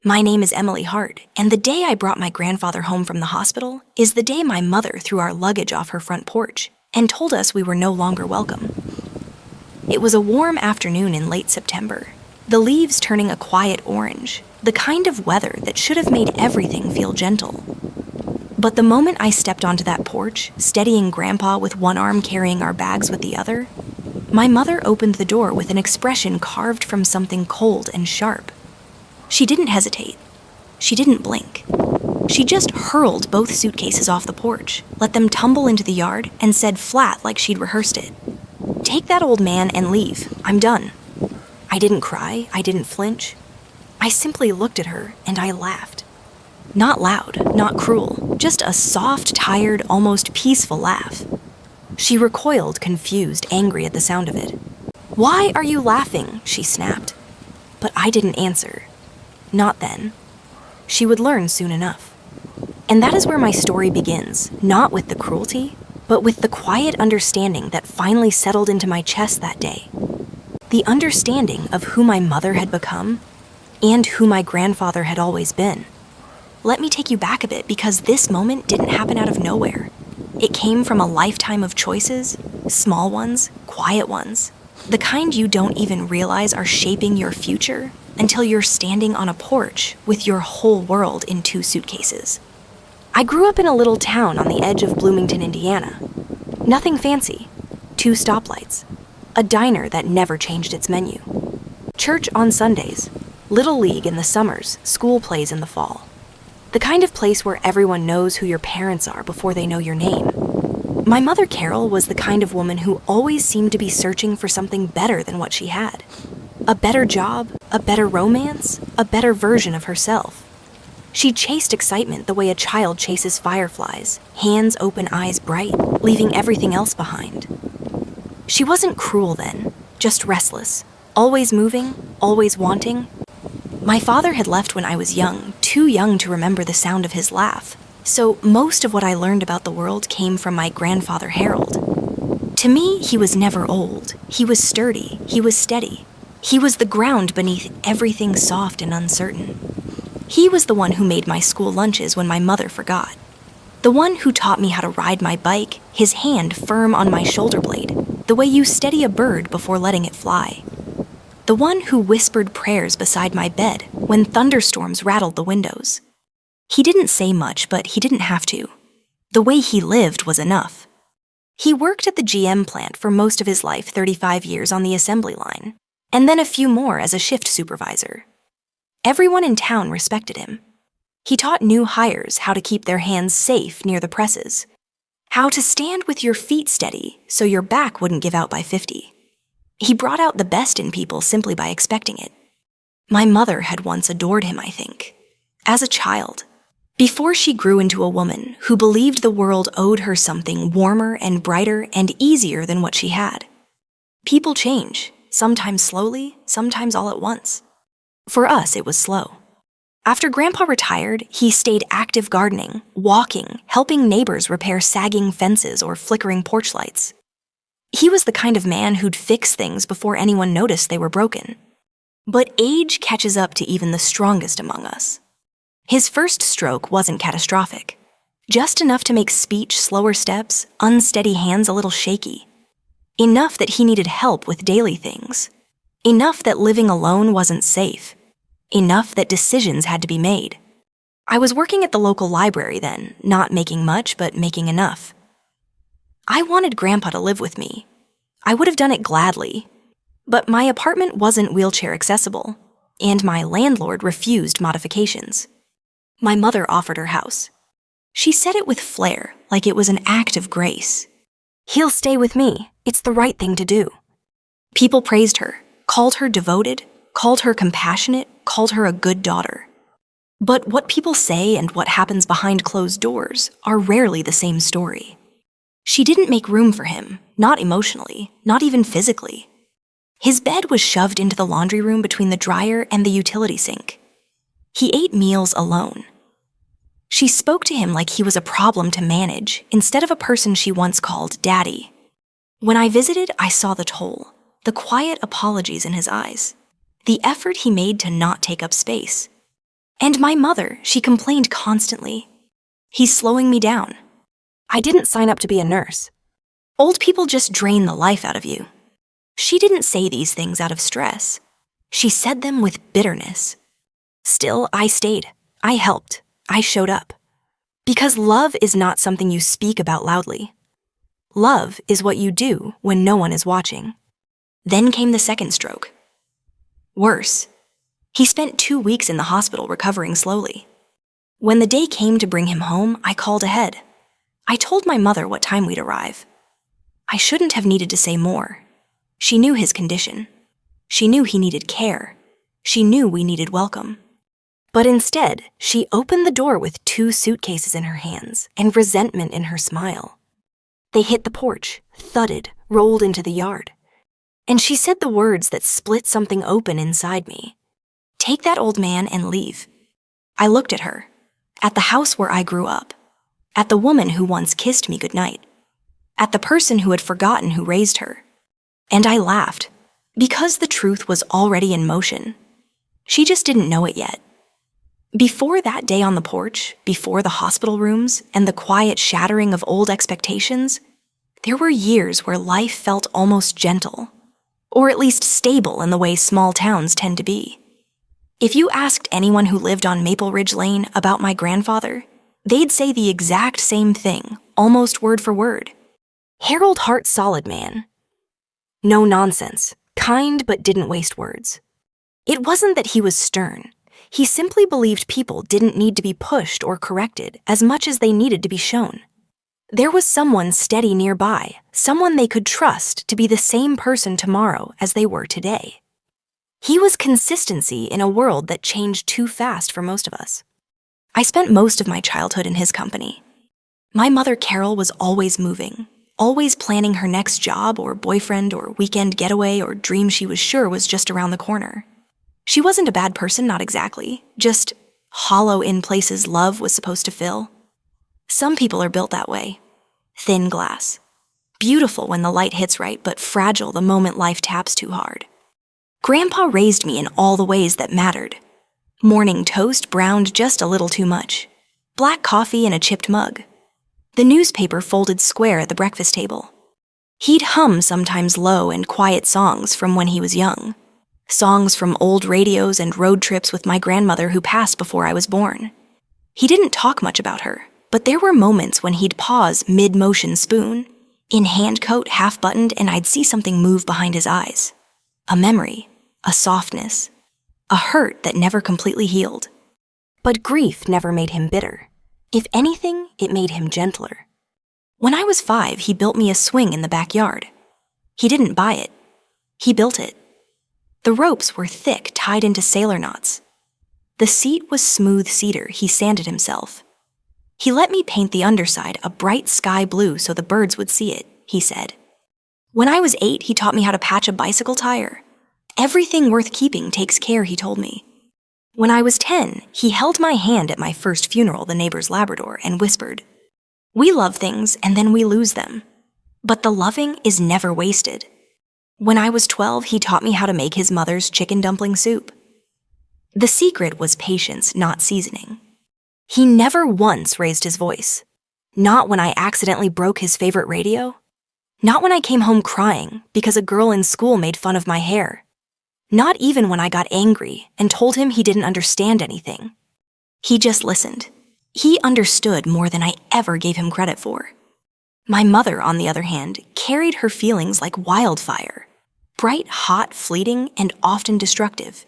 My name is Emily Hart, and the day I brought my grandfather home from the hospital is the day my mother threw our luggage off her front porch and told us we were no longer welcome. It was a warm afternoon in late September, the leaves turning a quiet orange, the kind of weather that should have made everything feel gentle. But the moment I stepped onto that porch, steadying Grandpa with one arm carrying our bags with the other, my mother opened the door with an expression carved from something cold and sharp. She didn't hesitate. She didn't blink. She just hurled both suitcases off the porch, let them tumble into the yard, and said flat like she'd rehearsed it, "Take that old man and leave. I'm done." I didn't cry. I didn't flinch. I simply looked at her and I laughed. Not loud, not cruel, just a soft, tired, almost peaceful laugh. She recoiled, confused, angry at the sound of it. "Why are you laughing?" she snapped. But I didn't answer. Not then. She would learn soon enough. And that is where my story begins, not with the cruelty, but with the quiet understanding that finally settled into my chest that day. The understanding of who my mother had become and who my grandfather had always been. Let me take you back a bit because this moment didn't happen out of nowhere. It came from a lifetime of choices, small ones, quiet ones, the kind you don't even realize are shaping your future until you're standing on a porch with your whole world in 2 suitcases. I grew up in a little town on the edge of Bloomington, Indiana. Nothing fancy. 2 stoplights. A diner that never changed its menu. Church on Sundays. Little league in the summers, school plays in the fall. The kind of place where everyone knows who your parents are before they know your name. My mother, Carol, was the kind of woman who always seemed to be searching for something better than what she had. A better job, a better romance, a better version of herself. She chased excitement the way a child chases fireflies, hands open, eyes bright, leaving everything else behind. She wasn't cruel then, just restless, always moving, always wanting. My father had left when I was young, too young to remember the sound of his laugh, so most of what I learned about the world came from my grandfather Harold. To me, he was never old. He was sturdy. He was steady. He was the ground beneath everything soft and uncertain. He was the one who made my school lunches when my mother forgot. The one who taught me how to ride my bike, his hand firm on my shoulder blade, the way you steady a bird before letting it fly. The one who whispered prayers beside my bed when thunderstorms rattled the windows. He didn't say much, but he didn't have to. The way he lived was enough. He worked at the GM plant for most of his life, 35 years on the assembly line, and then a few more as a shift supervisor. Everyone in town respected him. He taught new hires how to keep their hands safe near the presses, how to stand with your feet steady so your back wouldn't give out by 50. He brought out the best in people simply by expecting it. My mother had once adored him, I think, as a child, before she grew into a woman who believed the world owed her something warmer and brighter and easier than what she had. People change, sometimes slowly, sometimes all at once. For us, it was slow. After Grandpa retired, he stayed active gardening, walking, helping neighbors repair sagging fences or flickering porch lights. He was the kind of man who'd fix things before anyone noticed they were broken. But age catches up to even the strongest among us. His first stroke wasn't catastrophic, just enough to make speech slower steps, unsteady hands a little shaky. Enough that he needed help with daily things. Enough that living alone wasn't safe. Enough that decisions had to be made. I was working at the local library then, not making much, but making enough. I wanted Grandpa to live with me. I would have done it gladly. But my apartment wasn't wheelchair accessible, and my landlord refused modifications. My mother offered her house. She said it with flair, like it was an act of grace. "He'll stay with me. It's the right thing to do." People praised her, called her devoted, called her compassionate, called her a good daughter. But what people say and what happens behind closed doors are rarely the same story. She didn't make room for him, not emotionally, not even physically. His bed was shoved into the laundry room between the dryer and the utility sink. He ate meals alone. She spoke to him like he was a problem to manage instead of a person she once called Daddy. When I visited, I saw the toll, the quiet apologies in his eyes, the effort he made to not take up space. And my mother, she complained constantly. He's slowing me down. I didn't sign up to be a nurse. Old people just drain the life out of you. She didn't say these things out of stress. She said them with bitterness. Still, I stayed. I helped. I showed up. Because love is not something you speak about loudly. Love is what you do when no one is watching. Then came the second stroke. Worse. He spent 2 weeks in the hospital recovering slowly. When the day came to bring him home, I called ahead. I told my mother what time we'd arrive. I shouldn't have needed to say more. She knew his condition. She knew he needed care. She knew we needed welcome. But instead, she opened the door with 2 suitcases in her hands and resentment in her smile. They hit the porch, thudded, rolled into the yard. And she said the words that split something open inside me. Take that old man and leave. I looked at her, at the house where I grew up, at the woman who once kissed me goodnight, at the person who had forgotten who raised her. And I laughed, because the truth was already in motion. She just didn't know it yet. Before that day on the porch, before the hospital rooms, and the quiet shattering of old expectations, there were years where life felt almost gentle, or at least stable in the way small towns tend to be. If you asked anyone who lived on Maple Ridge Lane about my grandfather, they'd say the exact same thing, almost word for word. Harold Hart solid man. No nonsense, kind but didn't waste words. It wasn't that he was stern. He simply believed people didn't need to be pushed or corrected as much as they needed to be shown. There was someone steady nearby, someone they could trust to be the same person tomorrow as they were today. He was consistency in a world that changed too fast for most of us. I spent most of my childhood in his company. My mother, Carol, was always moving, always planning her next job or boyfriend or weekend getaway or dream she was sure was just around the corner. She wasn't a bad person, not exactly, just hollow in places love was supposed to fill. Some people are built that way. Thin glass. Beautiful when the light hits right, but fragile the moment life taps too hard. Grandpa raised me in all the ways that mattered. Morning toast browned just a little too much. Black coffee in a chipped mug. The newspaper folded square at the breakfast table. He'd hum sometimes low and quiet songs from when he was young. Songs from old radios and road trips with my grandmother who passed before I was born. He didn't talk much about her, but there were moments when he'd pause mid-motion spoon, in hand coat half-buttoned, and I'd see something move behind his eyes. A memory, a softness, a hurt that never completely healed. But grief never made him bitter. If anything, it made him gentler. When I was 5, he built me a swing in the backyard. He didn't buy it. He built it. The ropes were thick, tied into sailor knots. The seat was smooth cedar he sanded himself. He let me paint the underside a bright sky blue so the birds would see it, he said. When I was 8, he taught me how to patch a bicycle tire. Everything worth keeping takes care, he told me. When I was 10, he held my hand at my first funeral, the neighbor's Labrador, and whispered, "We love things and then we lose them. But the loving is never wasted." When I was 12, he taught me how to make his mother's chicken dumpling soup. The secret was patience, not seasoning. He never once raised his voice. Not when I accidentally broke his favorite radio. Not when I came home crying because a girl in school made fun of my hair. Not even when I got angry and told him he didn't understand anything. He just listened. He understood more than I ever gave him credit for. My mother, on the other hand, carried her feelings like wildfire. Bright, hot, fleeting, and often destructive.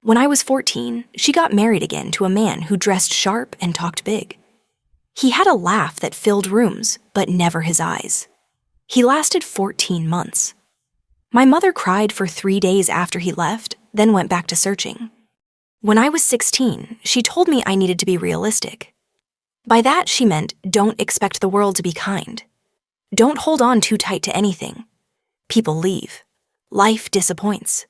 When I was 14, she got married again to a man who dressed sharp and talked big. He had a laugh that filled rooms, but never his eyes. He lasted 14 months. My mother cried for 3 days after he left, then went back to searching. When I was 16, she told me I needed to be realistic. By that, she meant don't expect the world to be kind. Don't hold on too tight to anything. People leave. Life disappoints.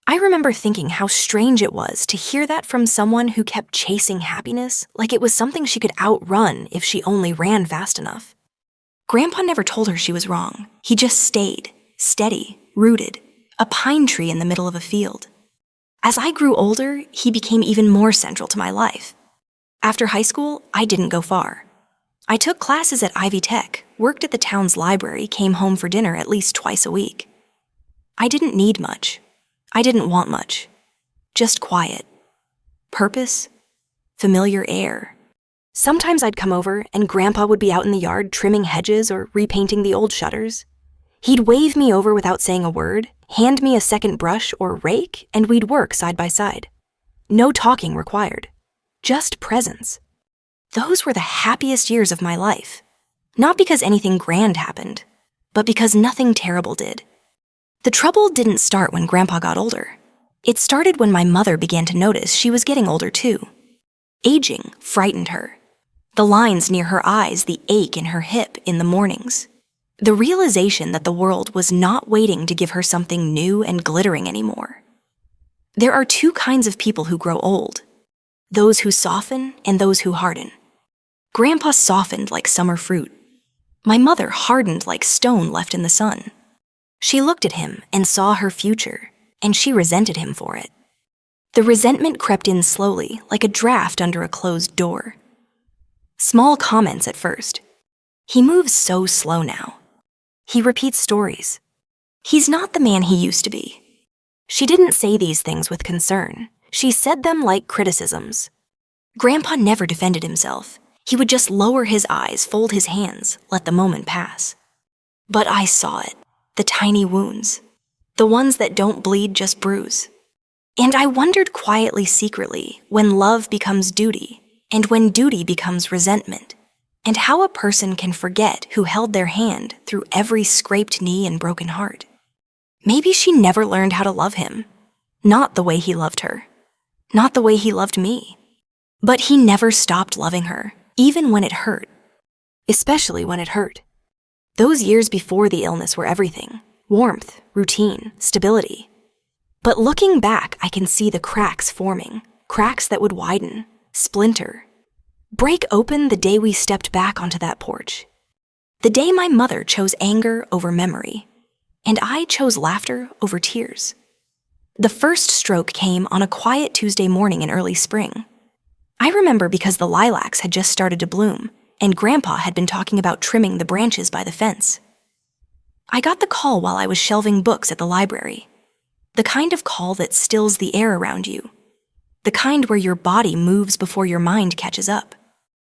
I remember thinking how strange it was to hear that from someone who kept chasing happiness like it was something she could outrun if she only ran fast enough. Grandpa never told her she was wrong. He just stayed, steady, rooted, a pine tree in the middle of a field. As I grew older, he became even more central to my life. After high school, I didn't go far. I took classes at Ivy Tech, worked at the town's library, came home for dinner at least twice a week. I didn't need much. I didn't want much. Just quiet. Purpose. Familiar air. Sometimes I'd come over and Grandpa would be out in the yard trimming hedges or repainting the old shutters. He'd wave me over without saying a word, hand me a second brush or rake, and we'd work side by side. No talking required. Just presence. Those were the happiest years of my life. Not because anything grand happened, but because nothing terrible did. The trouble didn't start when Grandpa got older. It started when my mother began to notice she was getting older too. Aging frightened her. The lines near her eyes, the ache in her hip in the mornings. The realization that the world was not waiting to give her something new and glittering anymore. There are two kinds of people who grow old. Those who soften and those who harden. Grandpa softened like summer fruit. My mother hardened like stone left in the sun. She looked at him and saw her future, and she resented him for it. The resentment crept in slowly, like a draft under a closed door. Small comments at first. He moves so slow now. He repeats stories. He's not the man he used to be. She didn't say these things with concern. She said them like criticisms. Grandpa never defended himself. He would just lower his eyes, fold his hands, let the moment pass. But I saw it. The tiny wounds. The ones that don't bleed, just bruise. And I wondered quietly, secretly, when love becomes duty, and when duty becomes resentment, and how a person can forget who held their hand through every scraped knee and broken heart. Maybe she never learned how to love him. Not the way he loved her. Not the way he loved me. But he never stopped loving her, even when it hurt. Especially when it hurt. Those years before the illness were everything. Warmth, routine, stability. But looking back, I can see the cracks forming. Cracks that would widen, splinter, break open the day we stepped back onto that porch. The day my mother chose anger over memory, and I chose laughter over tears. The first stroke came on a quiet Tuesday morning in early spring. I remember because the lilacs had just started to bloom, and Grandpa had been talking about trimming the branches by the fence. I got the call while I was shelving books at the library. The kind of call that stills the air around you. The kind where your body moves before your mind catches up.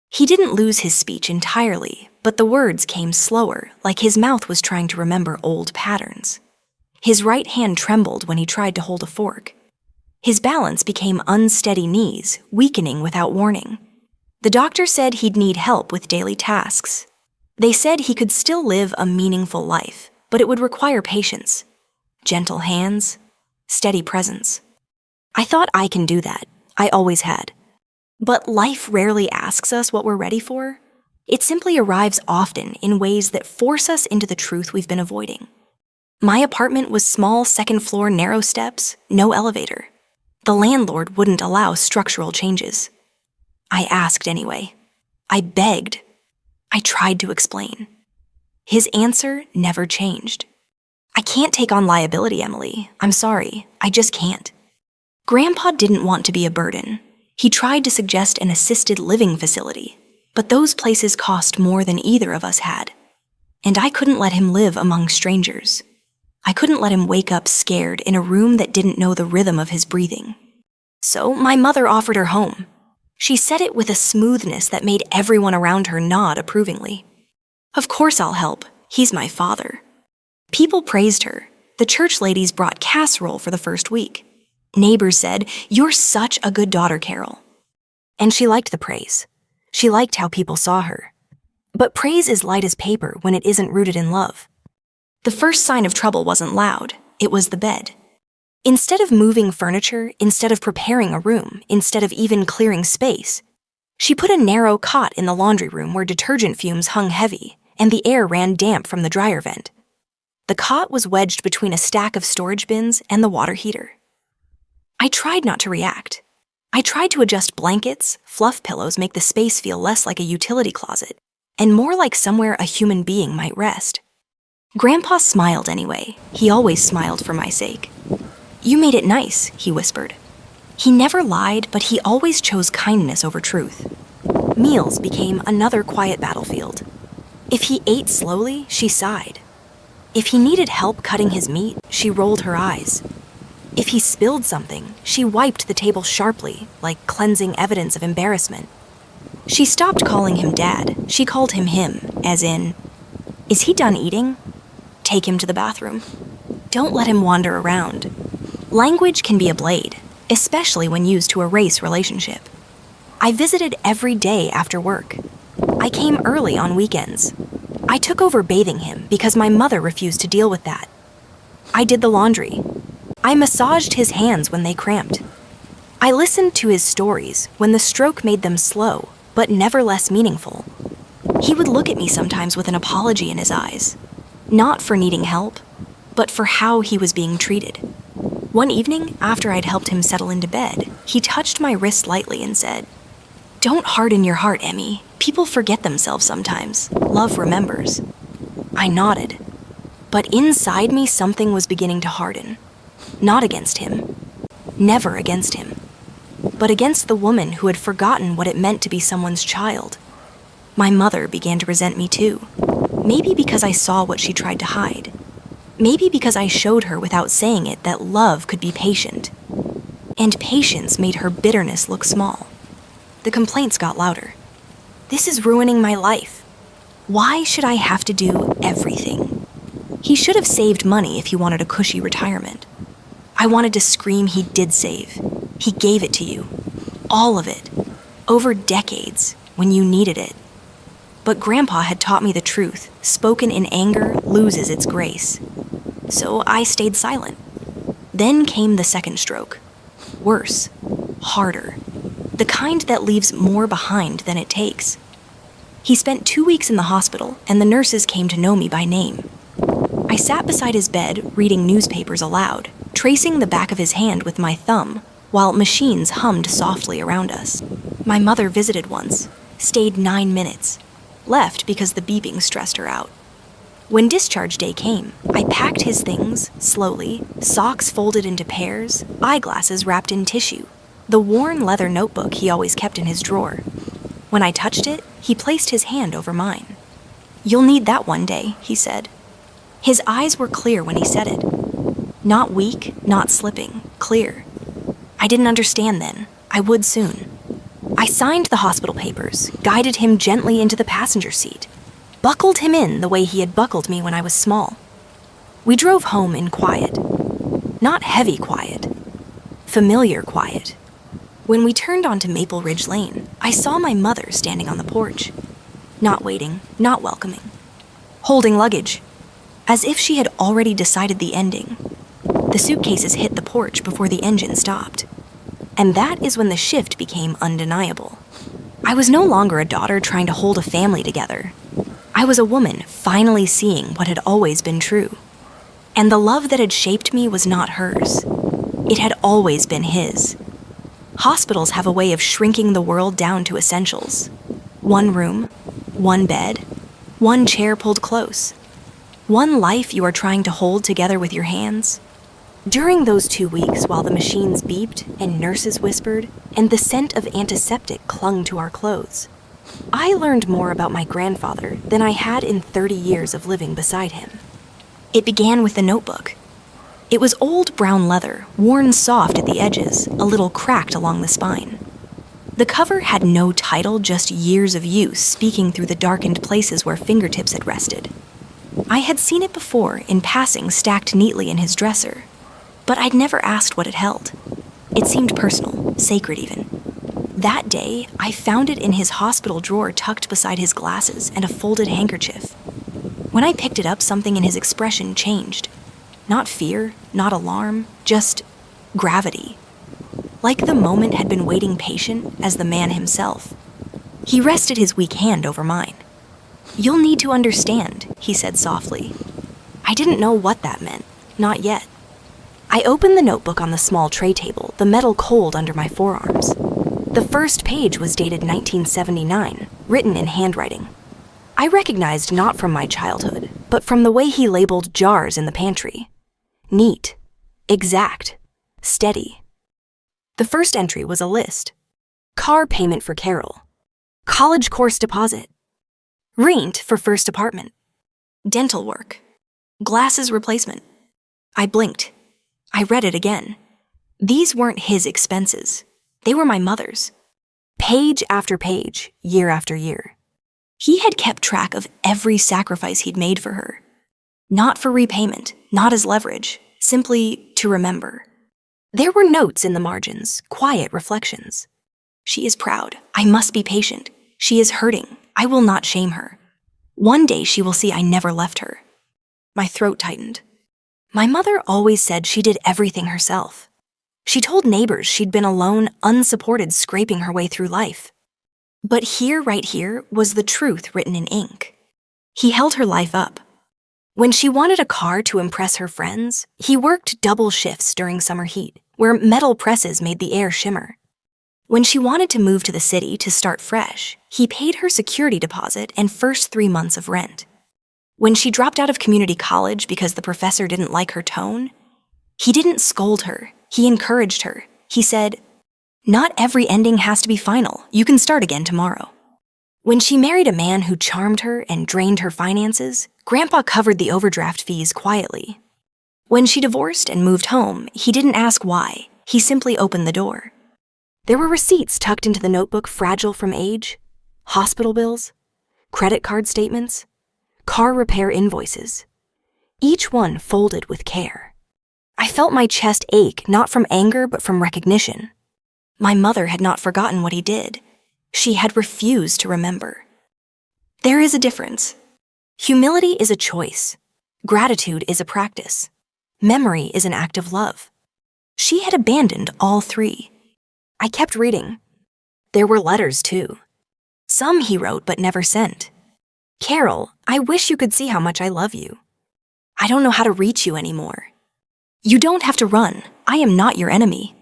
He didn't lose his speech entirely, but the words came slower, like his mouth was trying to remember old patterns. His right hand trembled when he tried to hold a fork. His balance became unsteady knees, weakening without warning. The doctor said he'd need help with daily tasks. They said he could still live a meaningful life, but it would require patience, gentle hands, steady presence. I thought I can do that. I always had. But life rarely asks us what we're ready for. It simply arrives often in ways that force us into the truth we've been avoiding. My apartment was small, second-floor, narrow steps, no elevator. The landlord wouldn't allow structural changes. I asked anyway. I begged. I tried to explain. His answer never changed. I can't take on liability, Emily. I'm sorry. I just can't. Grandpa didn't want to be a burden. He tried to suggest an assisted living facility, but those places cost more than either of us had. And I couldn't let him live among strangers. I couldn't let him wake up scared in a room that didn't know the rhythm of his breathing. So my mother offered her home. She said it with a smoothness that made everyone around her nod approvingly. Of course I'll help. He's my father. People praised her. The church ladies brought casserole for the first week. Neighbors said, "You're such a good daughter, Carol." And she liked the praise. She liked how people saw her. But praise is light as paper when it isn't rooted in love. The first sign of trouble wasn't loud. It was the bed. Instead of moving furniture, instead of preparing a room, instead of even clearing space, she put a narrow cot in the laundry room where detergent fumes hung heavy and the air ran damp from the dryer vent. The cot was wedged between a stack of storage bins and the water heater. I tried not to react. I tried to adjust blankets, fluff pillows make the space feel less like a utility closet, and more like somewhere a human being might rest. Grandpa smiled anyway. He always smiled for my sake. "You made it nice," he whispered. He never lied, but he always chose kindness over truth. Meals became another quiet battlefield. If he ate slowly, she sighed. If he needed help cutting his meat, she rolled her eyes. If he spilled something, she wiped the table sharply, like cleansing evidence of embarrassment. She stopped calling him Dad. She called him him, as in, "Is he done eating? Take him to the bathroom. Don't let him wander around." Language can be a blade, especially when used to erase relationship. I visited every day after work. I came early on weekends. I took over bathing him because my mother refused to deal with that. I did the laundry. I massaged his hands when they cramped. I listened to his stories when the stroke made them slow, but never less meaningful. He would look at me sometimes with an apology in his eyes, not for needing help, but for how he was being treated. One evening, after I'd helped him settle into bed, he touched my wrist lightly and said, "Don't harden your heart, Emmy. People forget themselves sometimes. Love remembers." I nodded. But inside me, something was beginning to harden. Not against him. Never against him. But against the woman who had forgotten what it meant to be someone's child. My mother began to resent me too. Maybe because I saw what she tried to hide. Maybe because I showed her without saying it that love could be patient. And patience made her bitterness look small. The complaints got louder. "This is ruining my life. Why should I have to do everything?" He should have saved money if he wanted a cushy retirement. I wanted to scream he did save. He gave it to you. All of it. Over decades, when you needed it. But Grandpa had taught me the truth. Spoken in anger loses its grace. So I stayed silent. Then came the second stroke. Worse. Harder. The kind that leaves more behind than it takes. He spent 2 weeks in the hospital, and the nurses came to know me by name. I sat beside his bed, reading newspapers aloud, tracing the back of his hand with my thumb, while machines hummed softly around us. My mother visited once, stayed 9 minutes, left because the beeping stressed her out. When discharge day came, I packed his things, slowly, socks folded into pairs, eyeglasses wrapped in tissue, the worn leather notebook he always kept in his drawer. When I touched it, he placed his hand over mine. "You'll need that one day," he said. His eyes were clear when he said it. Not weak, not slipping, clear. I didn't understand then. I would soon. I signed the hospital papers, guided him gently into the passenger seat, buckled him in the way he had buckled me when I was small. We drove home in quiet. Not heavy quiet. Familiar quiet. When we turned onto Maple Ridge Lane, I saw my mother standing on the porch. Not waiting, not welcoming. Holding luggage. As if she had already decided the ending. The suitcases hit the porch before the engine stopped. And that is when the shift became undeniable. I was no longer a daughter trying to hold a family together. I was a woman finally seeing what had always been true. And the love that had shaped me was not hers. It had always been his. Hospitals have a way of shrinking the world down to essentials. One room, one bed, one chair pulled close. One life you are trying to hold together with your hands. During those 2 weeks while the machines beeped and nurses whispered and the scent of antiseptic clung to our clothes, I learned more about my grandfather than I had in 30 years of living beside him. It began with the notebook. It was old brown leather, worn soft at the edges, a little cracked along the spine. The cover had no title, just years of use speaking through the darkened places where fingertips had rested. I had seen it before, in passing, stacked neatly in his dresser, but I'd never asked what it held. It seemed personal, sacred even. That day, I found it in his hospital drawer tucked beside his glasses and a folded handkerchief. When I picked it up, something in his expression changed. Not fear, not alarm, just gravity. Like the moment had been waiting patient as the man himself. He rested his weak hand over mine. "You'll need to understand," he said softly. I didn't know what that meant, not yet. I opened the notebook on the small tray table, the metal cold under my forearms. The first page was dated 1979, written in handwriting. I recognized not from my childhood, but from the way he labeled jars in the pantry. Neat. Exact. steady. The first entry was a list. Car payment for Carol. College course deposit. Rent for first apartment. Dental work. Glasses replacement. I blinked. I read it again. These weren't his expenses. They were my mother's. Page after page, year after year. He had kept track of every sacrifice he'd made for her. Not for repayment, not as leverage, simply to remember. There were notes in the margins, quiet reflections. She is proud. I must be patient. She is hurting. I will not shame her. One day she will see I never left her. My throat tightened. My mother always said she did everything herself. She told neighbors she'd been alone, unsupported, scraping her way through life. But here, right here, was the truth written in ink. He held her life up. When she wanted a car to impress her friends, he worked double shifts during summer heat, where metal presses made the air shimmer. When she wanted to move to the city to start fresh, he paid her security deposit and first 3 months of rent. When she dropped out of community college because the professor didn't like her tone, he didn't scold her, he encouraged her. He said, "Not every ending has to be final. You can start again tomorrow." When she married a man who charmed her and drained her finances, Grandpa covered the overdraft fees quietly. When she divorced and moved home, he didn't ask why. He simply opened the door. There were receipts tucked into the notebook, fragile from age, hospital bills, credit card statements, car repair invoices, each one folded with care. I felt my chest ache, not from anger, but from recognition. My mother had not forgotten what he did. She had refused to remember. There is a difference. Humility is a choice. Gratitude is a practice. Memory is an act of love. She had abandoned all three. I kept reading. There were letters, too. Some he wrote but never sent. "Carol, I wish you could see how much I love you. I don't know how to reach you anymore. You don't have to run. I am not your enemy.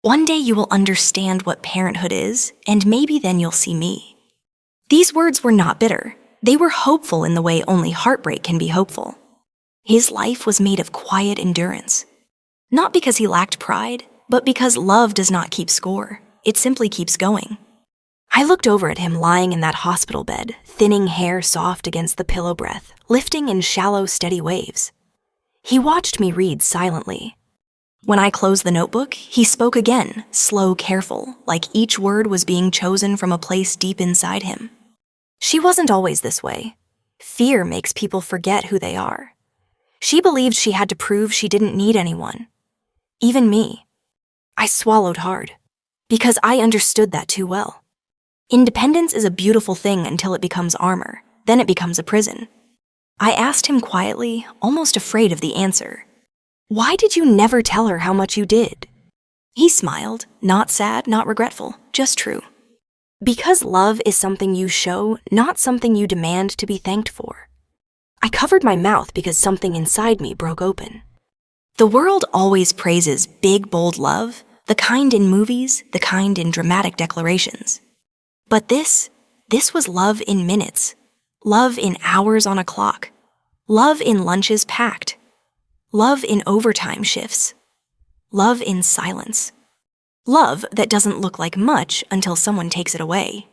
One day you will understand what parenthood is, and maybe then you'll see me." These words were not bitter. They were hopeful in the way only heartbreak can be hopeful. His life was made of quiet endurance. Not because he lacked pride, but because love does not keep score. It simply keeps going. I looked over at him lying in that hospital bed, thinning hair soft against the pillow breath, lifting in shallow, steady waves. He watched me read silently. When I closed the notebook, he spoke again, slow, careful, like each word was being chosen from a place deep inside him. She wasn't always this way. Fear makes people forget who they are. She believed she had to prove she didn't need anyone. Even me. I swallowed hard, because I understood that too well. Independence is a beautiful thing until it becomes armor, then it becomes a prison. I asked him quietly, almost afraid of the answer. "Why did you never tell her how much you did?" He smiled, not sad, not regretful, just true. Because love is something you show, not something you demand to be thanked for. I covered my mouth because something inside me broke open. The world always praises big, bold love, the kind in movies, the kind in dramatic declarations. But this was love in minutes, love in hours on a clock, love in lunches packed, love in overtime shifts, love in silence, love that doesn't look like much until someone takes it away.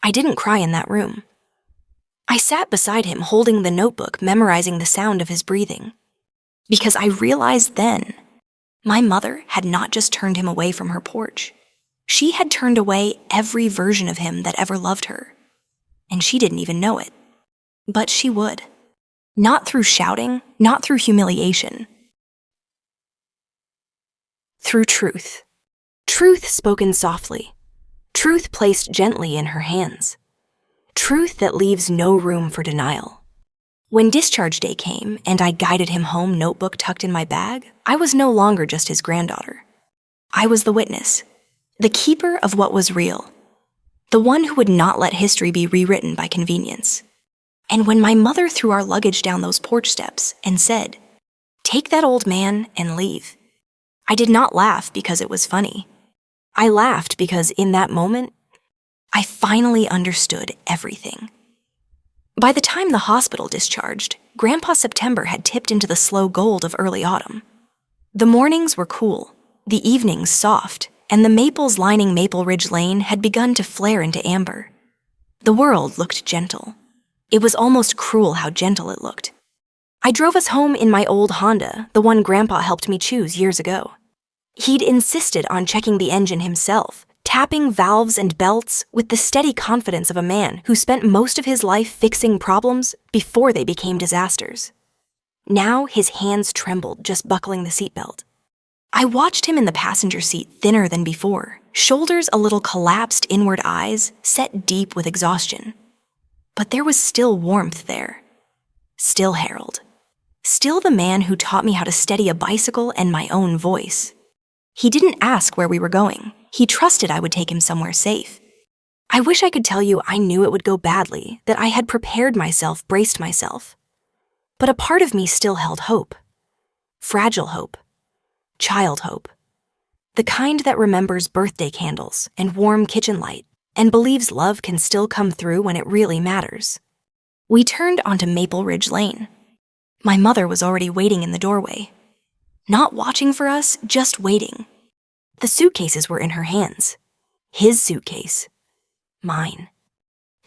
I didn't cry in that room. I sat beside him holding the notebook, memorizing the sound of his breathing. Because I realized then, my mother had not just turned him away from her porch. She had turned away every version of him that ever loved her. And she didn't even know it. But she would. Not through shouting, not through humiliation. Through truth. Truth spoken softly. Truth placed gently in her hands. Truth that leaves no room for denial. When discharge day came and I guided him home, notebook tucked in my bag, I was no longer just his granddaughter. I was the witness, the keeper of what was real, the one who would not let history be rewritten by convenience. And when my mother threw our luggage down those porch steps and said, "Take that old man and leave," I did not laugh because it was funny. I laughed because in that moment, I finally understood everything. By the time the hospital discharged, Grandpa September had tipped into the slow gold of early autumn. The mornings were cool, The evenings soft, and the maples lining Maple Ridge Lane had begun to flare into amber. The world looked gentle. It was almost cruel how gentle it looked. I drove us home in my old Honda, the one Grandpa helped me choose years ago. He'd insisted on checking the engine himself, tapping valves and belts with the steady confidence of a man who spent most of his life fixing problems before they became disasters. Now his hands trembled just buckling the seatbelt. I watched him in the passenger seat thinner than before, shoulders a little collapsed, inward eyes set deep with exhaustion. But there was still warmth there. Still Harold. Still the man who taught me how to steady a bicycle and my own voice. He didn't ask where we were going. He trusted I would take him somewhere safe. I wish I could tell you I knew it would go badly, that I had prepared myself, braced myself. But a part of me still held hope. Fragile hope. Child hope. The kind that remembers birthday candles and warm kitchen light and believes love can still come through when it really matters. We turned onto Maple Ridge Lane. My mother was already waiting in the doorway. Not watching for us, just waiting. The suitcases were in her hands. His suitcase. Mine.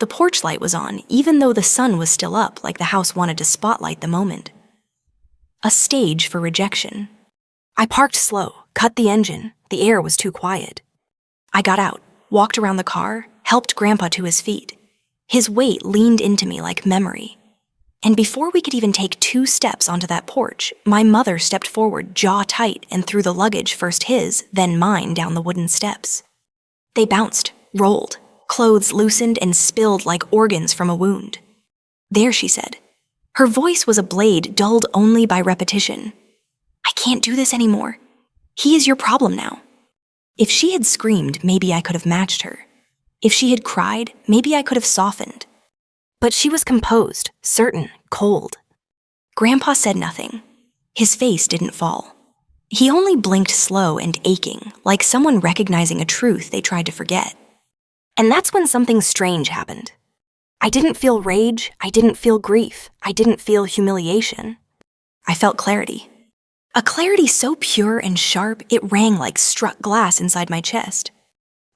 The porch light was on, even though the sun was still up, like the house wanted to spotlight the moment. A stage for rejection. I parked slow, cut the engine. The air was too quiet. I got out, walked around the car, helped Grandpa to his feet. His weight leaned into me like memory. And before we could even take 2 steps onto that porch, my mother stepped forward, jaw tight, and threw the luggage, first his, then mine, down the wooden steps. They bounced, rolled, clothes loosened and spilled like organs from a wound. There, she said. Her voice was a blade dulled only by repetition. I can't do this anymore. He is your problem now. If she had screamed, maybe I could have matched her. If she had cried, maybe I could have softened. But she was composed, certain, cold. Grandpa said nothing. His face didn't fall. He only blinked slow and aching, like someone recognizing a truth they tried to forget. And that's when something strange happened. I didn't feel rage, I didn't feel grief, I didn't feel humiliation. I felt clarity. A clarity so pure and sharp it rang like struck glass inside my chest.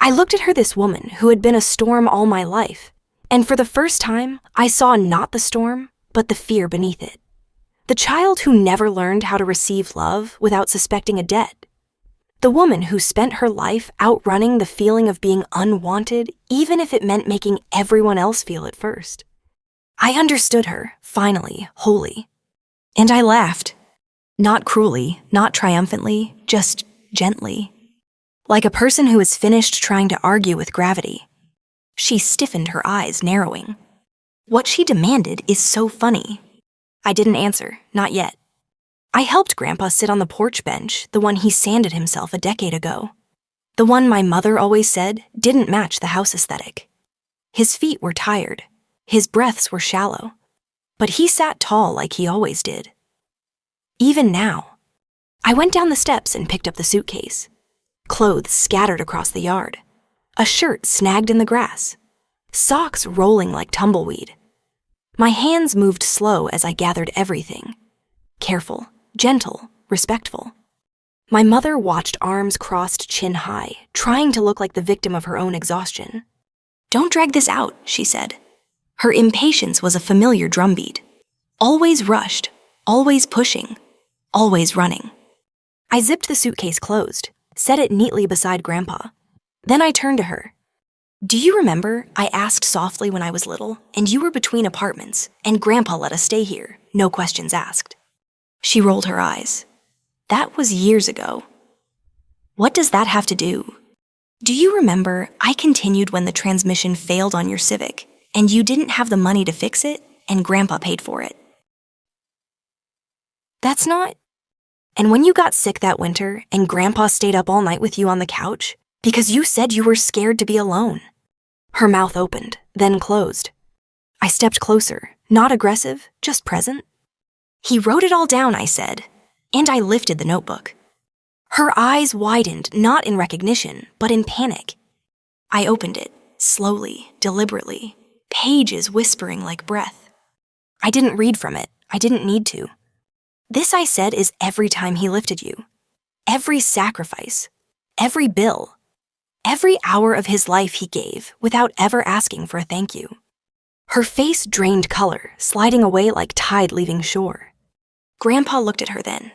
I looked at her, this woman who had been a storm all my life, and for the first time, I saw not the storm, but the fear beneath it. The child who never learned how to receive love without suspecting a debt. The woman who spent her life outrunning the feeling of being unwanted, even if it meant making everyone else feel it first. I understood her, finally, wholly. And I laughed. Not cruelly, not triumphantly, just gently. Like a person who has finished trying to argue with gravity. She stiffened, her eyes narrowing. What she demanded is so funny. I didn't answer, not yet. I helped Grandpa sit on the porch bench, the one he sanded himself a decade ago. The one my mother always said didn't match the house aesthetic. His feet were tired. His breaths were shallow. But he sat tall like he always did. Even now. I went down the steps and picked up the suitcase. Clothes scattered across the yard. A shirt snagged in the grass. Socks rolling like tumbleweed. My hands moved slow as I gathered everything. Careful, gentle, respectful. My mother watched, arms crossed, chin high, trying to look like the victim of her own exhaustion. Don't drag this out, she said. Her impatience was a familiar drumbeat. Always rushed, always pushing, always running. I zipped the suitcase closed, set it neatly beside Grandpa. Then I turned to her. Do you remember, I asked softly when I was little, and you were between apartments, and Grandpa let us stay here, no questions asked. She rolled her eyes. That was years ago. What does that have to do? Do you remember I continued when the transmission failed on your Civic, and you didn't have the money to fix it, and Grandpa paid for it? That's not... And when you got sick that winter, and Grandpa stayed up all night with you on the couch, because you said you were scared to be alone. Her mouth opened, then closed. I stepped closer, not aggressive, just present. He wrote it all down, I said, and I lifted the notebook. Her eyes widened, not in recognition, but in panic. I opened it, slowly, deliberately, pages whispering like breath. I didn't read from it. I didn't need to. This, I said, is every time he lifted you. Every sacrifice, every bill, every hour of his life he gave without ever asking for a thank you. Her face drained color, sliding away like tide leaving shore. Grandpa looked at her then.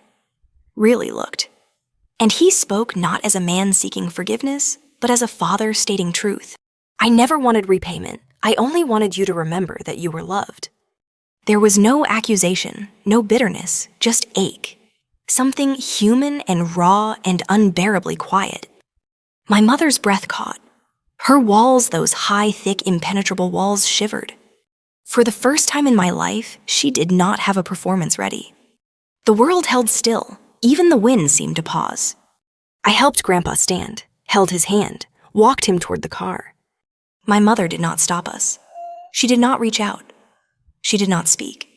Really looked. And he spoke not as a man seeking forgiveness, but as a father stating truth. I never wanted repayment. I only wanted you to remember that you were loved. There was no accusation, no bitterness, just ache. Something human and raw and unbearably quiet. My mother's breath caught. Her walls, those high, thick, impenetrable walls, shivered. For the first time in my life, she did not have a performance ready. The world held still. Even the wind seemed to pause. I helped Grandpa stand, held his hand, walked him toward the car. My mother did not stop us. She did not reach out. She did not speak.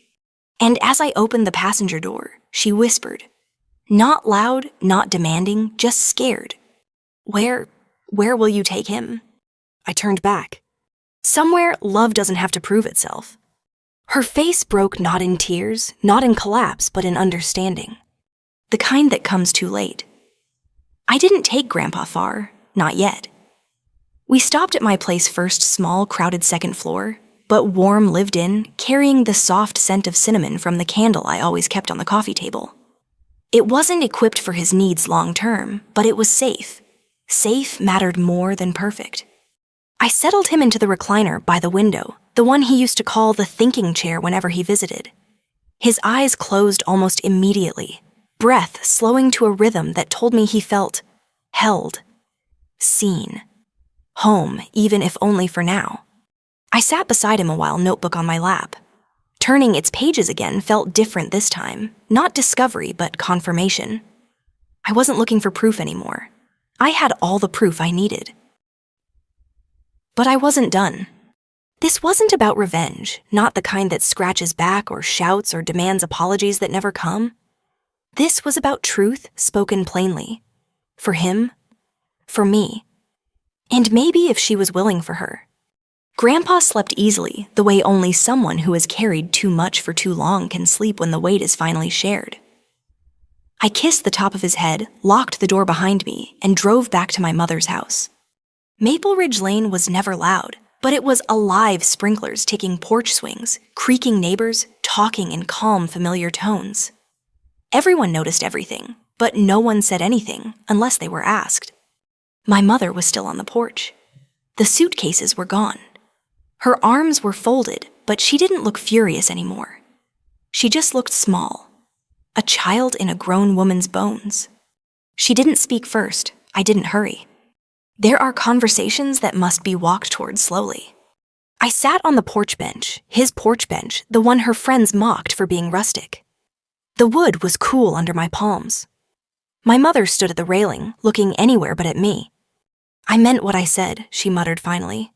And as I opened the passenger door, she whispered, not loud, not demanding, just scared. Where will you take him? I turned back. Somewhere love doesn't have to prove itself. Her face broke not in tears, not in collapse, but in understanding. The kind that comes too late. I didn't take Grandpa far, not yet. We stopped at my place first small, crowded second floor, but warm lived in, carrying the soft scent of cinnamon from the candle I always kept on the coffee table. It wasn't equipped for his needs long term, but it was safe. Safe mattered more than perfect. I settled him into the recliner by the window, the one he used to call the thinking chair whenever he visited. His eyes closed almost immediately, breath slowing to a rhythm that told me he felt held, seen, home, even if only for now. I sat beside him a while, notebook on my lap. Turning its pages again felt different this time, not discovery, but confirmation. I wasn't looking for proof anymore. I had all the proof I needed. But I wasn't done. This wasn't about revenge, not the kind that scratches back or shouts or demands apologies that never come. This was about truth spoken plainly. For him, for me, and maybe if she was willing for her. Grandpa slept easily, the way only someone who has carried too much for too long can sleep when the weight is finally shared. I kissed the top of his head, locked the door behind me, and drove back to my mother's house. Maple Ridge Lane was never loud, but it was alive, sprinklers taking porch swings, creaking neighbors, talking in calm, familiar tones. Everyone noticed everything, but no one said anything unless they were asked. My mother was still on the porch. The suitcases were gone. Her arms were folded, but she didn't look furious anymore. She just looked small. A child in a grown woman's bones. She didn't speak first. I didn't hurry. There are conversations that must be walked toward slowly. I sat on the porch bench, his porch bench, the one her friends mocked for being rustic. The wood was cool under my palms. My mother stood at the railing, looking anywhere but at me. I meant what I said, she muttered finally.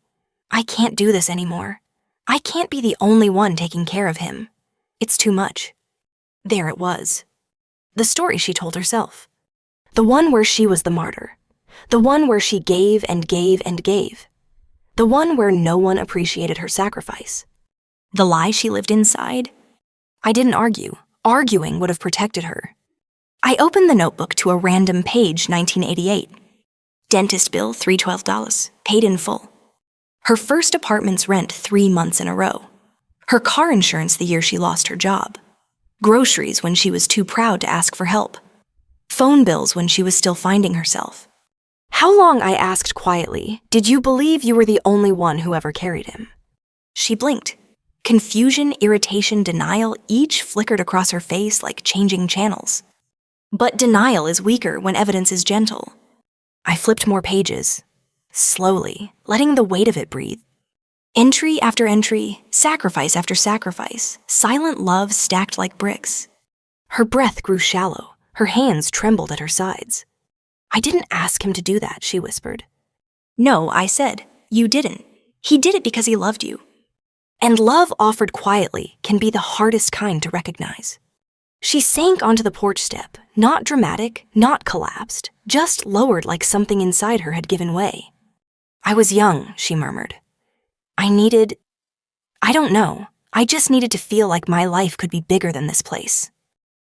I can't do this anymore. I can't be the only one taking care of him. It's too much. There it was. The story she told herself. The one where she was the martyr. The one where she gave and gave and gave. The one where no one appreciated her sacrifice. The lie she lived inside? I didn't argue. Arguing would have protected her. I opened the notebook to a random page, 1988. Dentist bill, $312, paid in full. Her first apartment's rent 3 months in a row. Her car insurance the year she lost her job. Groceries when she was too proud to ask for help. Phone bills when she was still finding herself. How long, I asked quietly, did you believe you were the only one who ever carried him? She blinked. Confusion, irritation, denial, each flickered across her face like changing channels. But denial is weaker when evidence is gentle. I flipped more pages, slowly, letting the weight of it breathe. Entry after entry, sacrifice after sacrifice, silent love stacked like bricks. Her breath grew shallow, her hands trembled at her sides. I didn't ask him to do that, she whispered. No, I said, you didn't. He did it because he loved you. And love offered quietly can be the hardest kind to recognize. She sank onto the porch step, not dramatic, not collapsed, just lowered like something inside her had given way. I was young, she murmured. I don't know, I just needed to feel like my life could be bigger than this place.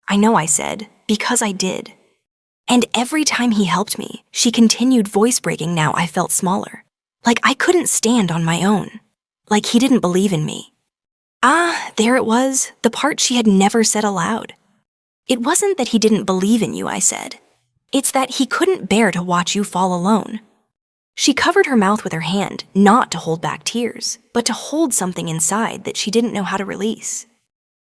I know, I said, because I did. And every time he helped me, she continued voice breaking. Now I felt smaller. Like I couldn't stand on my own. Like he didn't believe in me. Ah, there it was, the part she had never said aloud. It wasn't that he didn't believe in you, I said. It's that he couldn't bear to watch you fall alone. She covered her mouth with her hand, not to hold back tears, but to hold something inside that she didn't know how to release.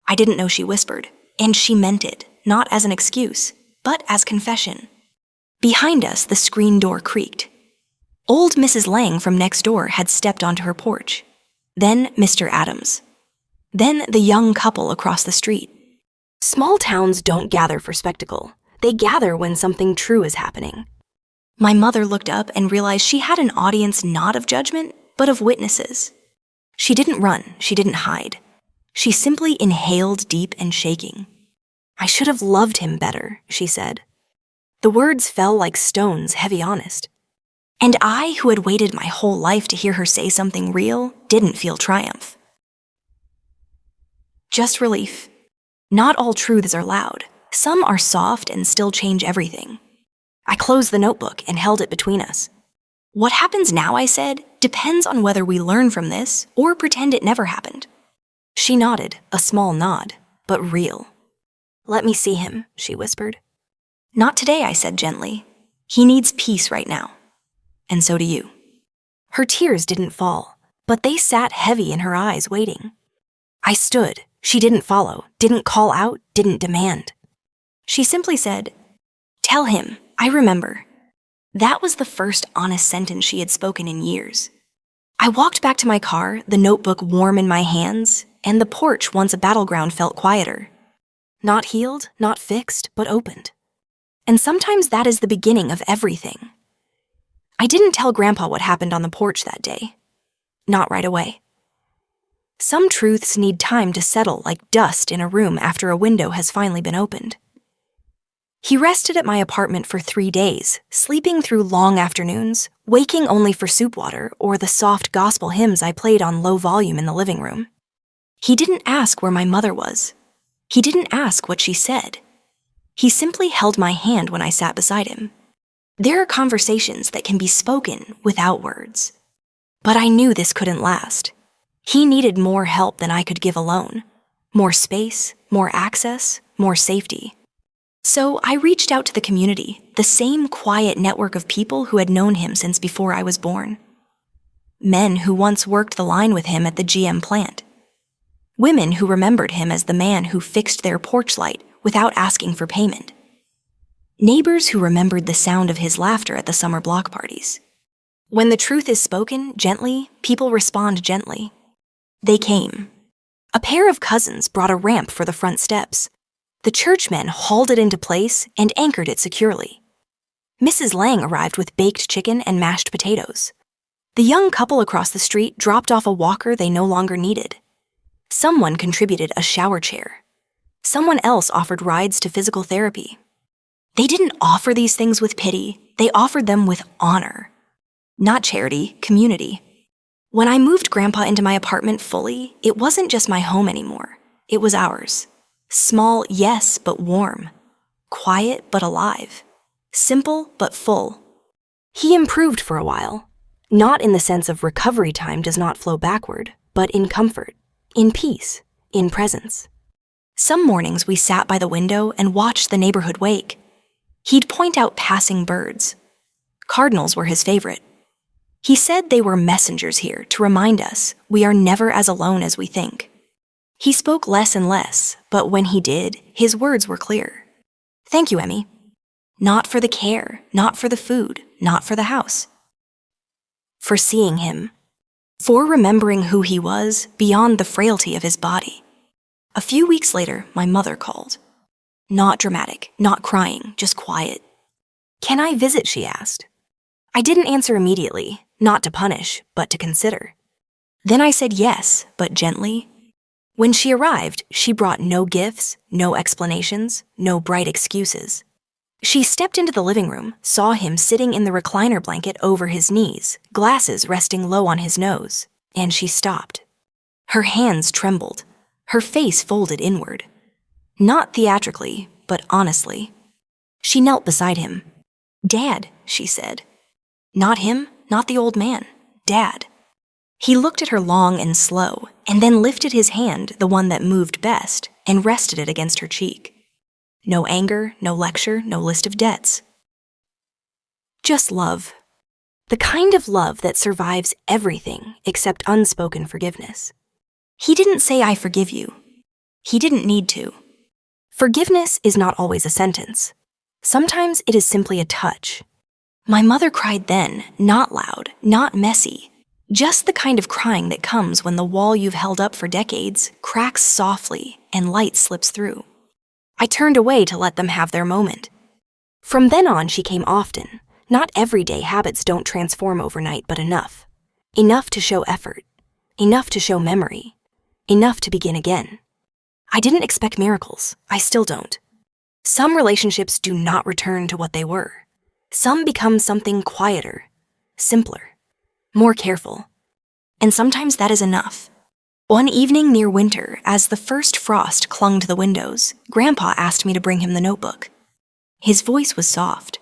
I didn't know she whispered, and she meant it, not as an excuse, but as confession. Behind us, the screen door creaked. Old Mrs. Lang from next door had stepped onto her porch. Then Mr. Adams. Then the young couple across the street. Small towns don't gather for spectacle. They gather when something true is happening. My mother looked up and realized she had an audience not of judgment, but of witnesses. She didn't run, she didn't hide. She simply inhaled deep and shaking. I should have loved him better, she said. The words fell like stones, heavy honest. And I, who had waited my whole life to hear her say something real, didn't feel triumph. Just relief. Not all truths are loud. Some are soft and still change everything. I closed the notebook and held it between us. What happens now, I said, depends on whether we learn from this or pretend it never happened. She nodded, a small nod, but real. Let me see him, she whispered. Not today, I said gently. He needs peace right now. And so do you. Her tears didn't fall, but they sat heavy in her eyes, waiting. I stood. She didn't follow, didn't call out, didn't demand. She simply said, "Tell him, I remember." That was the first honest sentence she had spoken in years. I walked back to my car, the notebook warm in my hands, and the porch, once a battleground, felt quieter. Not healed, not fixed, but opened. And sometimes that is the beginning of everything. I didn't tell Grandpa what happened on the porch that day. Not right away. Some truths need time to settle like dust in a room after a window has finally been opened. He rested at my apartment for 3 days, sleeping through long afternoons, waking only for soup water or the soft gospel hymns I played on low volume in the living room. He didn't ask where my mother was. He didn't ask what she said. He simply held my hand when I sat beside him. There are conversations that can be spoken without words. But I knew this couldn't last. He needed more help than I could give alone. More space, more access, more safety. So I reached out to the community, the same quiet network of people who had known him since before I was born. Men who once worked the line with him at the GM plant. Women who remembered him as the man who fixed their porch light without asking for payment. Neighbors who remembered the sound of his laughter at the summer block parties. When the truth is spoken gently, people respond gently. They came. A pair of cousins brought a ramp for the front steps. The churchmen hauled it into place and anchored it securely. Mrs. Lang arrived with baked chicken and mashed potatoes. The young couple across the street dropped off a walker they no longer needed. Someone contributed a shower chair. Someone else offered rides to physical therapy. They didn't offer these things with pity, they offered them with honor. Not charity, community. When I moved Grandpa into my apartment fully, it wasn't just my home anymore. It was ours. Small, yes, but warm. Quiet, but alive. Simple, but full. He improved for a while. Not in the sense of recovery time does not flow backward, but in comfort, in peace, in presence. Some mornings we sat by the window and watched the neighborhood wake. He'd point out passing birds. Cardinals were his favorite. He said they were messengers here to remind us we are never as alone as we think. He spoke less and less, but when he did, his words were clear. Thank you, Emmy. Not for the care, not for the food, not for the house. For seeing him. For remembering who he was beyond the frailty of his body. A few weeks later, my mother called. Not dramatic, not crying, just quiet. Can I visit, she asked. I didn't answer immediately, not to punish, but to consider. Then I said yes, but gently. When she arrived, she brought no gifts, no explanations, no bright excuses. She stepped into the living room, saw him sitting in the recliner blanket over his knees, glasses resting low on his nose, and she stopped. Her hands trembled, her face folded inward. Not theatrically, but honestly. She knelt beside him. "Dad," she said. "Not him, not the old man. Dad." He looked at her long and slow, and then lifted his hand, the one that moved best, and rested it against her cheek. No anger, no lecture, no list of debts. Just love. The kind of love that survives everything except unspoken forgiveness. He didn't say, "I forgive you." He didn't need to. Forgiveness is not always a sentence. Sometimes it is simply a touch. My mother cried then, not loud, not messy, just the kind of crying that comes when the wall you've held up for decades cracks softly and light slips through. I turned away to let them have their moment. From then on, she came often. Not everyday habits don't transform overnight, but enough. Enough to show effort. Enough to show memory. Enough to begin again. I didn't expect miracles. I still don't. Some relationships do not return to what they were. Some become something quieter, simpler, more careful. And sometimes that is enough. One evening near winter, as the first frost clung to the windows, Grandpa asked me to bring him the notebook. His voice was soft.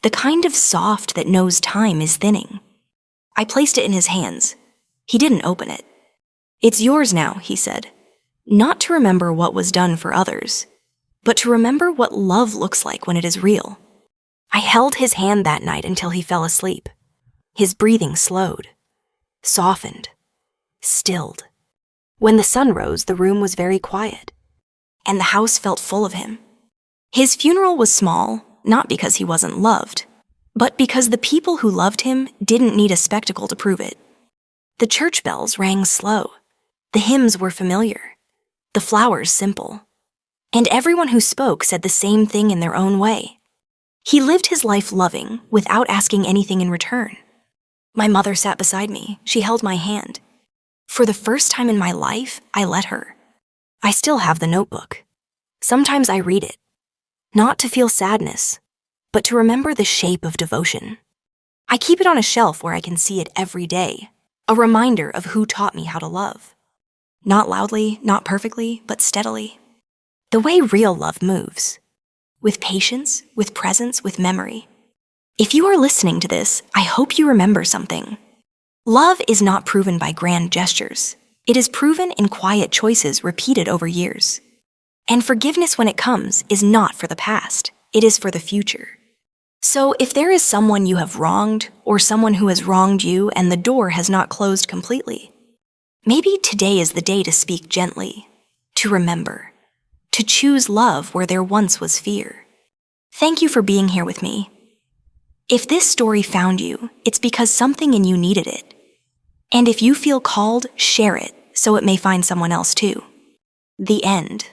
The kind of soft that knows time is thinning. I placed it in his hands. He didn't open it. "It's yours now," he said. "Not to remember what was done for others, but to remember what love looks like when it is real." I held his hand that night until he fell asleep. His breathing slowed, softened, stilled. When the sun rose, the room was very quiet, and the house felt full of him. His funeral was small, not because he wasn't loved, but because the people who loved him didn't need a spectacle to prove it. The church bells rang slow. The hymns were familiar. The flowers simple. And everyone who spoke said the same thing in their own way. He lived his life loving, without asking anything in return. My mother sat beside me. She held my hand. For the first time in my life, I let her. I still have the notebook. Sometimes I read it. Not to feel sadness, but to remember the shape of devotion. I keep it on a shelf where I can see it every day, a reminder of who taught me how to love. Not loudly, not perfectly, but steadily. The way real love moves. With patience, with presence, with memory. If you are listening to this, I hope you remember something. Love is not proven by grand gestures. It is proven in quiet choices repeated over years. And forgiveness, when it comes, is not for the past. It is for the future. So if there is someone you have wronged, or someone who has wronged you and the door has not closed completely, maybe today is the day to speak gently, to remember, to choose love where there once was fear. Thank you for being here with me. If this story found you, it's because something in you needed it. And if you feel called, share it so it may find someone else too. The end.